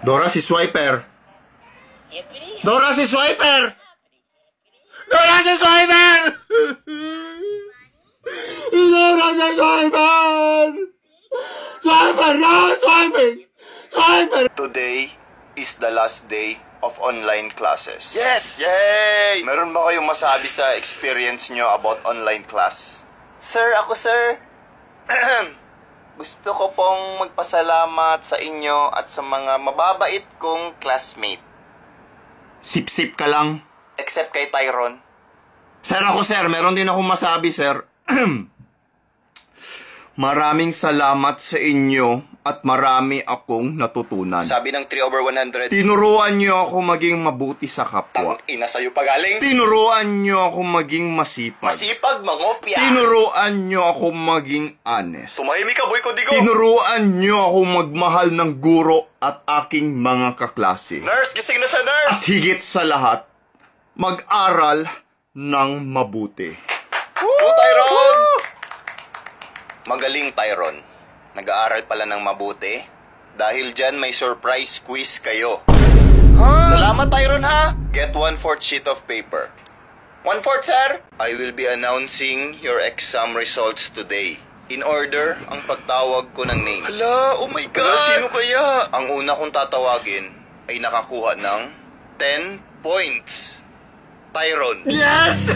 Dora si Swiper! Dora si Swiper! Dora si Swiper! Dora si Swiper! Swiper! No! Swiper! Swiper! Today is the last day of online classes. Yes! Yay! Meron ba kayong masabi sa experience nyo about online class? Sir, ako sir. Gusto ko pong magpasalamat sa inyo at sa mga mababait kong classmate. Sip-sip ka lang. Except kay Tyron. Sir, ako sir, meron din akong masabi sir. Maraming salamat sa inyo at marami akong natutunan. Sabi ng 3/100. Tinuruan niyo ako maging mabuti sa kapwa. Ina sa'yo pagaling. Tinuruan niyo ako maging masipag. Masipag, mangopya. Tinuruan niyo ako maging honest. Tumahimik ka, boy ko digo. Tinuruan niyo ako magmahal ng guro at aking mga kaklase. Nurse, gising na siya, nurse. At higit sa lahat, mag-aral ng mabuti. Woo, Tyron! Magaling, Tyron. Nag-aaral pala ng mabuti. Dahil dyan, may surprise quiz kayo. Salamat, Tyron, ha? Get 1/4 sheet of paper. 1/4, sir? I will be announcing your exam results today. In order, ang pagtawag ko ng name. Hala, oh my God! Sino kaya? Ang una kong tatawagin ay nakakuha ng 10 points. Tyron. Yes!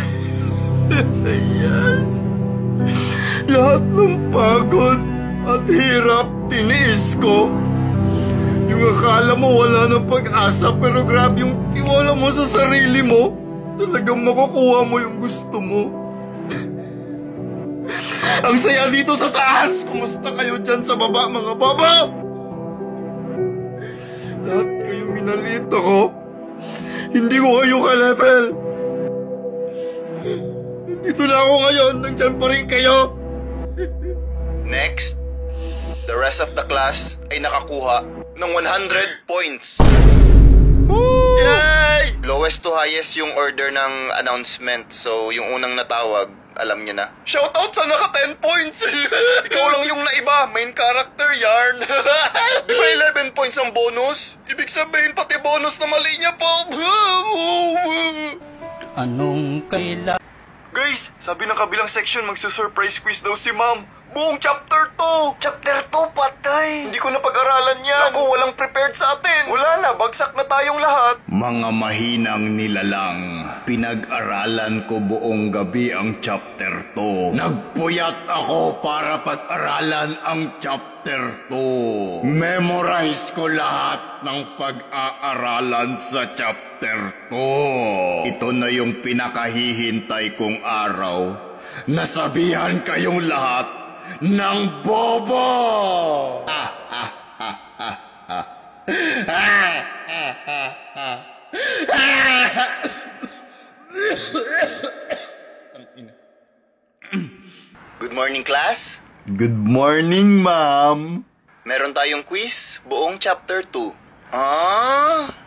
Yes! Lahat ng pagod at hirap tiniis ko. Yung akala mo wala ng pag-asa, pero grabe yung tiwala mo sa sarili mo. Talagang makukuha mo yung gusto mo. Ang saya dito sa taas! Kumusta kayo dyan sa baba, mga baba? Lahat kayo minalito ko. Hindi ko kayo ka-level. Dito na ako ngayon, nandyan pa rin kayo. Next, the rest of the class ay nakakuha ng 100 points. Woo! Yay! Lowest to highest yung order ng announcement. So, yung unang natawag, alam niya na. Shoutout sa naka 10 points! Ikaw lang yung naiba, main character, yarn. Di ba 11 points ang bonus? Ibig sabihin, pati bonus na mali niya po. Anong kailangan? Guys, sabi ng kabilang section, magsusurprise quiz daw si ma'am. Buong chapter 2! Chapter 2, patay! Hindi ko na pag-aralan yan. Ako, walang prepared sa atin. Wala na, bagsak na tayong lahat. Mga mahinang nilalang, pinag-aralan ko buong gabi ang chapter 2. Nagpuyat ako para pag-aralan ang chapter 2. Memorize ko lahat ng pag-aaralan sa chapter 2. Ito na yung pinakahihintay kong araw. Nasabihan kayong lahat ng bobo! Good morning, class. Good morning, ma'am. Meron tayong quiz, buong chapter 2.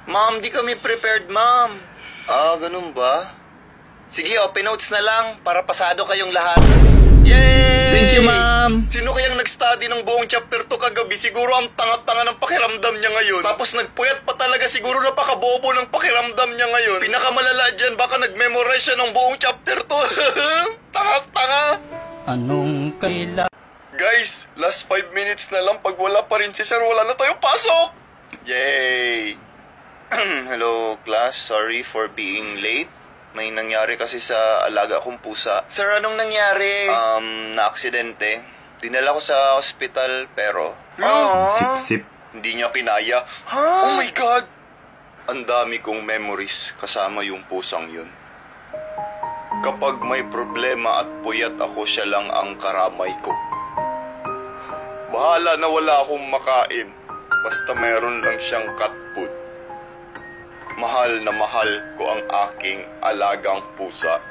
Ma'am, di kami prepared, ma'am. Ganun ba? Sige, open notes na lang para pasado kayong lahat. Yay! Thank you, ma'am. Sino kayang nag-study ng buong chapter 2 kagabi? Siguro ang tanga-tanga ng pakiramdam niya ngayon. Tapos nagpuyat pa talaga, siguro napakabobo ng pakiramdam niya ngayon. Pinakamalala dyan, baka nag-memorize siya ng buong chapter 2. Tanga-tanga. Anong kailangan? Guys, last 5 minutes na lang. Pag wala pa rin si sir, wala na tayong pasok. Yay! Hello, class. Sorry for being late. May nangyari kasi sa alaga kong pusa. Sir, anong nangyari? Na-aksidente. Dinala ko sa hospital, pero... Sip-sip. Hindi niya kinaya. Oh my God! Ang dami kong memories kasama yung pusang yun. Kapag may problema at puyat ako, siya lang ang karamay ko. Bahala na wala akong makain. Basta meron lang siyang cat food. Mahal na mahal ko ang aking alagang pusa.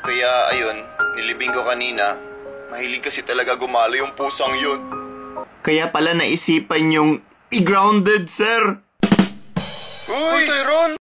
Kaya ayun, nilibing ko kanina. Mahilig kasi talaga gumalo yung pusang yun. Kaya pala naisipan yung i-grounded, sir. Uy, Tyron!